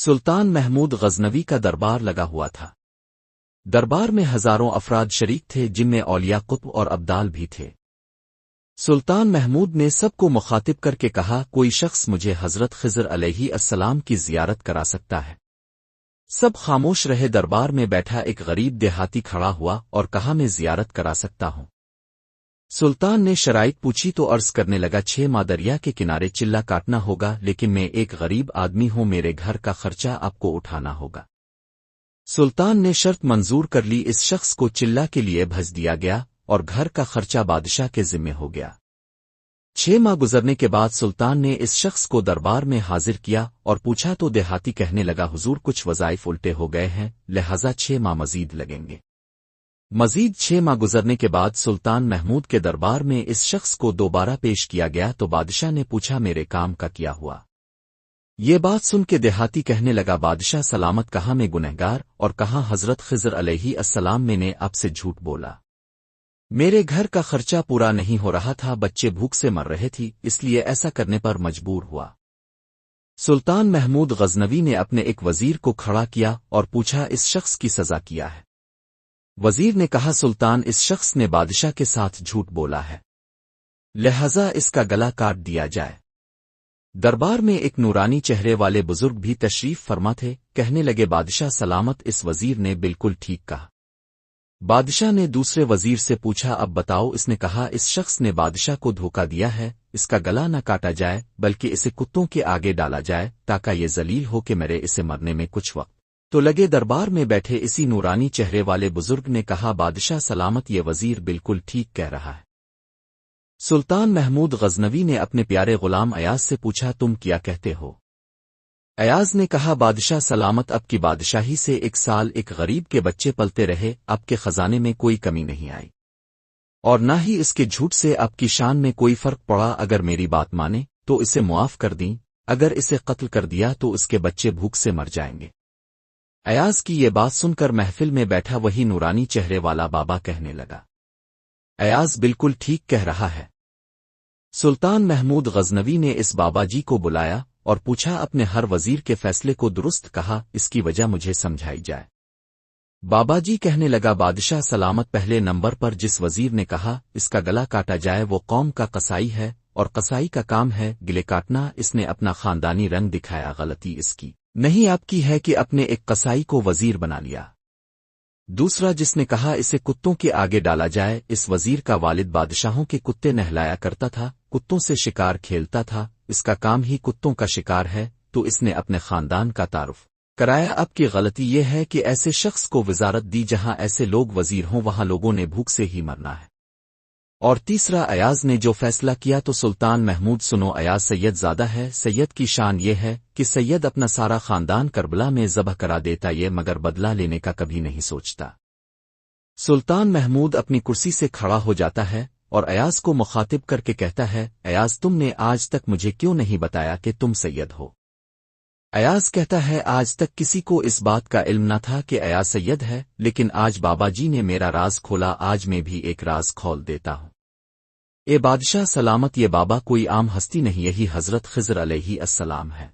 سلطان محمود غزنوی کا دربار لگا ہوا تھا۔ دربار میں ہزاروں افراد شریک تھے، جن میں اولیاء قطب اور ابدال بھی تھے۔ سلطان محمود نے سب کو مخاطب کر کے کہا، کوئی شخص مجھے حضرت خضر علیہ السلام کی زیارت کرا سکتا ہے؟ سب خاموش رہے۔ دربار میں بیٹھا ایک غریب دیہاتی کھڑا ہوا اور کہا، میں زیارت کرا سکتا ہوں۔ سلطان نے شرائط پوچھی تو عرض کرنے لگا، 6 ماہ دریا کے کنارے چلہ کاٹنا ہوگا، لیکن میں ایک غریب آدمی ہوں، میرے گھر کا خرچہ آپ کو اٹھانا ہوگا۔ سلطان نے شرط منظور کر لی۔ اس شخص کو چلہ کے لیے بھیج دیا گیا اور گھر کا خرچہ بادشاہ کے ذمہ ہو گیا۔ 6 ماہ گزرنے کے بعد سلطان نے اس شخص کو دربار میں حاضر کیا اور پوچھا تو دیہاتی کہنے لگا، حضور کچھ وظائف الٹے ہو گئے ہیں، لہذا 6 ماہ مزید لگیں گے۔ مزید 6 ماہ گزرنے کے بعد سلطان محمود کے دربار میں اس شخص کو دوبارہ پیش کیا گیا تو بادشاہ نے پوچھا، میرے کام کا کیا ہوا؟ یہ بات سن کے دیہاتی کہنے لگا، بادشاہ سلامت، کہاں میں گنہگار اور کہاں حضرت خضر علیہ السلام، میں نے آپ سے جھوٹ بولا۔ میرے گھر کا خرچہ پورا نہیں ہو رہا تھا، بچے بھوک سے مر رہے تھی، اس لیے ایسا کرنے پر مجبور ہوا۔ سلطان محمود غزنوی نے اپنے ایک وزیر کو کھڑا کیا اور پوچھا، اس شخص کی سزا کیا ہے؟ وزیر نے کہا، سلطان، اس شخص نے بادشاہ کے ساتھ جھوٹ بولا ہے، لہذا اس کا گلا کاٹ دیا جائے۔ دربار میں ایک نورانی چہرے والے بزرگ بھی تشریف فرما تھے، کہنے لگے، بادشاہ سلامت، اس وزیر نے بالکل ٹھیک کہا۔ بادشاہ نے دوسرے وزیر سے پوچھا، اب بتاؤ؟ اس نے کہا، اس شخص نے بادشاہ کو دھوکہ دیا ہے، اس کا گلا نہ کاٹا جائے بلکہ اسے کتوں کے آگے ڈالا جائے تاکہ یہ ذلیل ہو کہ مرے، اسے مرنے میں کچھ وقت تو لگے۔ دربار میں بیٹھے اسی نورانی چہرے والے بزرگ نے کہا، بادشاہ سلامت، یہ وزیر بالکل ٹھیک کہہ رہا ہے۔ سلطان محمود غزنوی نے اپنے پیارے غلام ایاز سے پوچھا، تم کیا کہتے ہو؟ ایاز نے کہا، بادشاہ سلامت، اب کی بادشاہی سے 1 سال ایک غریب کے بچے پلتے رہے، اب کے خزانے میں کوئی کمی نہیں آئی، اور نہ ہی اس کے جھوٹ سے اب کی شان میں کوئی فرق پڑا۔ اگر میری بات مانے تو اسے معاف کر دیں، اگر اسے قتل کر دیا تو اس کے بچے بھوک سے مر جائیں گے۔ ایاز کی یہ بات سن کر محفل میں بیٹھا وہی نورانی چہرے والا بابا کہنے لگا، ایاز بالکل ٹھیک کہہ رہا ہے۔ سلطان محمود غزنوی نے اس بابا جی کو بلایا اور پوچھا، اپنے ہر وزیر کے فیصلے کو درست کہا، اس کی وجہ مجھے سمجھائی جائے۔ بابا جی کہنے لگا، بادشاہ سلامت، پہلے نمبر پر جس وزیر نے کہا اس کا گلا کاٹا جائے وہ قوم کا قصائی ہے، اور قصائی کا کام ہے گلے کاٹنا۔ اس نے اپنا خاندانی رنگ دکھایا، غلطی اس کی نہیں آپ کی ہے کہ اپنے ایک قصائی کو وزیر بنا لیا۔ دوسرا جس نے کہا اسے کتوں کے آگے ڈالا جائے، اس وزیر کا والد بادشاہوں کے کتے نہلایا کرتا تھا، کتوں سے شکار کھیلتا تھا، اس کا کام ہی کتوں کا شکار ہے، تو اس نے اپنے خاندان کا تعارف کرایا۔ اب کی غلطی یہ ہے کہ ایسے شخص کو وزارت دی جہاں ایسے لوگ وزیر ہوں، وہاں لوگوں نے بھوک سے ہی مرنا ہے۔ اور تیسرا ایاز نے جو فیصلہ کیا تو سلطان محمود سنو، ایاز سید زادہ ہے، سید کی شان یہ ہے کہ سید اپنا سارا خاندان کربلا میں ذبح کرا دیتا، یہ مگر بدلہ لینے کا کبھی نہیں سوچتا۔ سلطان محمود اپنی کرسی سے کھڑا ہو جاتا ہے اور ایاز کو مخاطب کر کے کہتا ہے، ایاز تم نے آج تک مجھے کیوں نہیں بتایا کہ تم سید ہو؟ ایاز کہتا ہے، آج تک کسی کو اس بات کا علم نہ تھا کہ ایاز سید ہے، لیکن آج بابا جی نے میرا راز کھولا، آج میں بھی ایک راز کھول دیتا ہوں۔ اے بادشاہ سلامت، یہ بابا کوئی عام ہستی نہیں، یہی حضرت خضر علیہ السلام ہے۔